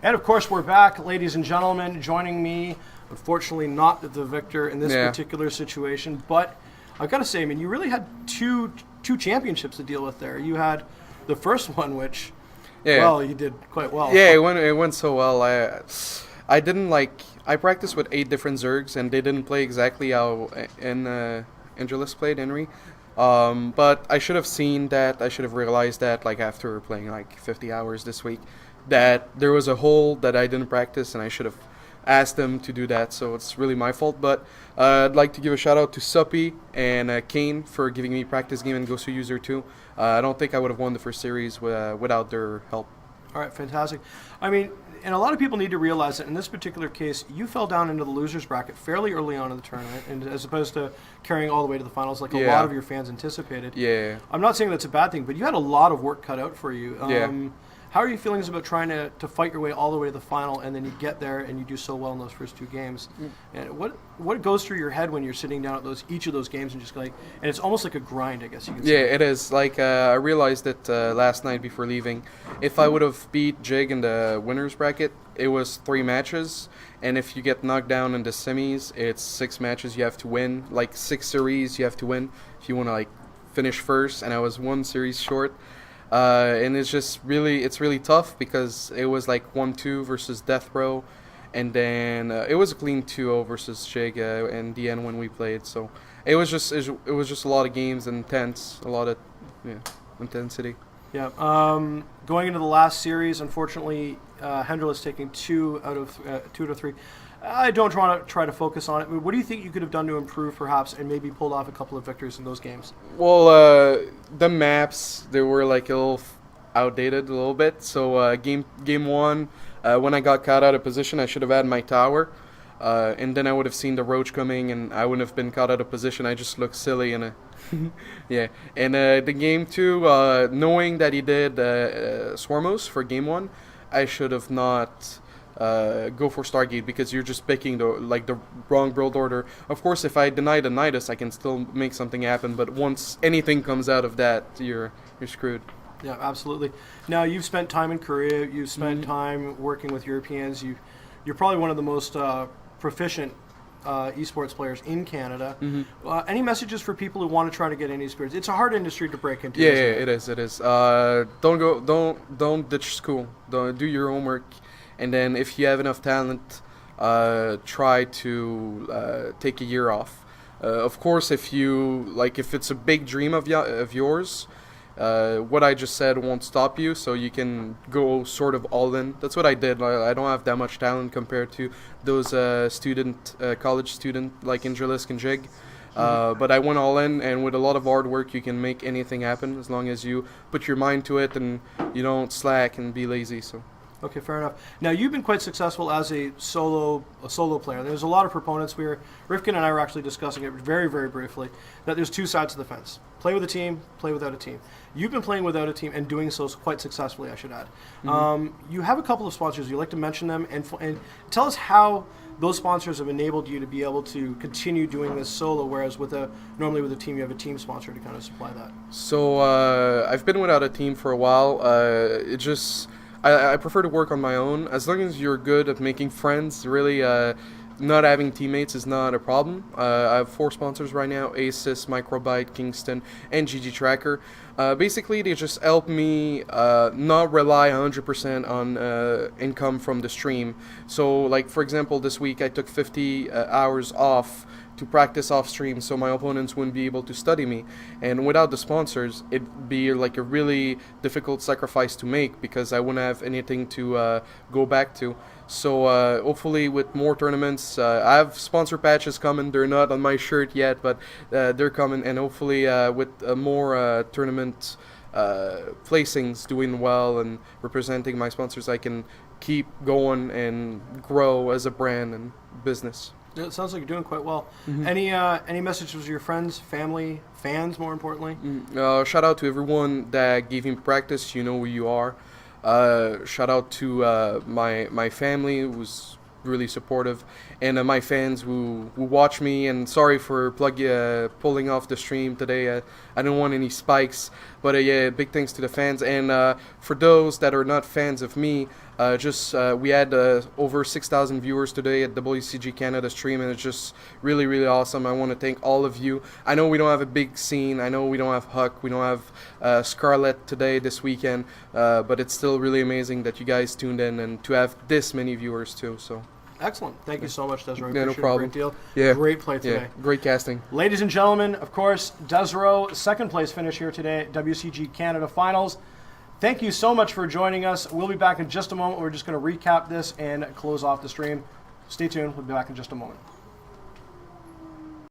And of course, we're back, ladies and gentlemen. Joining me, unfortunately, not the victor in this particular situation, but I've got to say, I mean, you really had two championships to deal with there. You had the first one, which, well, you did quite well. Yeah, it went so well. I didn't I practiced with 8 different Zergs, and they didn't play exactly how Angelus played, Henry. But I should have seen that. I should have realized that, after playing 50 hours this week, that there was a hole that I didn't practice, and I should have asked them to do that. So it's really my fault. But I'd like to give a shout out to Suppy and Kane for giving me practice game and Gosu User too. I don't think I would have won the first series without their help. All right, fantastic. I mean, and a lot of people need to realize that in this particular case, you fell down into the losers bracket fairly early on in the tournament, and as opposed to carrying all the way to the finals like a lot of your fans anticipated. Yeah. I'm not saying that's a bad thing, but you had a lot of work cut out for you. How are your feelings about trying to fight your way all the way to the final, and then you get there and you do so well in those first 2 games? And what goes through your head when you're sitting down at each of those games and just and it's almost like a grind, I guess you could say. Yeah, it is. I realized that last night before leaving, if I would have beat Jig in the winners bracket, it was 3 matches, and if you get knocked down in the semis, it's 6 matches you have to win, 6 series you have to win if you want to finish first, and I was 1 series short. And it's really tough because it was 1-2 versus desRow, and then it was a clean 2-0 versus Jig in the end when we played. So it was just a lot of games, intense, a lot of intensity. Yeah. Going into the last series, unfortunately, Hendril is taking 2 out of 3. I don't try to focus on it. What do you think you could have done to improve, perhaps, and maybe pulled off a couple of victories in those games? Well, the maps, they were a little outdated a little bit. So game 1, when I got caught out of position, I should have had my tower, and then I would have seen the roach coming, and I wouldn't have been caught out of position. I just looked silly and yeah. And the game 2, knowing that he did Swarmos for game 1, I should have not go for Stargate, because you're just picking the wrong build order. Of course, if I deny the Nidus, I can still make something happen, but once anything comes out of that, you're screwed. Yeah, absolutely. Now, you've spent time in Korea, you've spent time working with Europeans, you're probably one of the most proficient esports players in Canada. Any messages for people who want to try to get into esports? It's a hard industry to break into. Yeah, it is. Don't ditch school. Don't do your homework. And then if you have enough talent, try to take a year off. Of course, if it's a big dream of yours, what I just said won't stop you, so you can go sort of all in. That's what I did. I don't have that much talent compared to those college student like Indralisk and Jig. But I went all in, and with a lot of hard work, you can make anything happen as long as you put your mind to it and you don't slack and be lazy. So. Okay, fair enough. Now, you've been quite successful as a solo player. There's a lot of proponents. Rifkin and I were actually discussing it very, very briefly, that there's 2 sides to the fence. Play with a team, play without a team. You've been playing without a team and doing so quite successfully, I should add. You have a couple of sponsors. You like to mention them and tell us how those sponsors have enabled you to be able to continue doing this solo, whereas normally with a team, you have a team sponsor to kind of supply that. So I've been without a team for a while. I prefer to work on my own. As long as you're good at making friends, really, not having teammates is not a problem. I have 4 sponsors right now: Asus, Microbyte, Kingston, and GG Tracker. Basically, they just help me not rely 100% on income from the stream. So, for example, this week I took 50 hours off to practice off stream, so my opponents wouldn't be able to study me. And without the sponsors, it'd be a really difficult sacrifice to make, because I wouldn't have anything to go back to. So hopefully with more tournaments, I have sponsor patches coming. They're not on my shirt yet, but they're coming, and hopefully with more tournament placings doing well and representing my sponsors, I can keep going and grow as a brand and business. It sounds like you're doing quite well. Any messages to your friends, family, fans, more importantly? Shout out to everyone that gave me practice. You know who you are. Shout out to my family, who's really supportive, and my fans who watch me. And sorry for pulling off the stream today. I didn't want any spikes, but yeah, big thanks to the fans. And for those that are not fans of me, we had over 6,000 viewers today at WCG Canada stream, and it's just really, really awesome. I want to thank all of you. I know we don't have a big scene. I know we don't have Huck. We don't have Scarlett today, this weekend, but it's still really amazing that you guys tuned in and to have this many viewers too. So Excellent. Thank you so much, desRow. Yeah, no Appreciate it a problem. Great deal. Yeah. Great play today. yeah, great casting. Ladies and gentlemen, of course, desRow, second place finish here today at WCG Canada Finals. Thank you so much for joining us. We'll be back in just a moment. We're just going to recap this and close off the stream. Stay tuned. We'll be back in just a moment.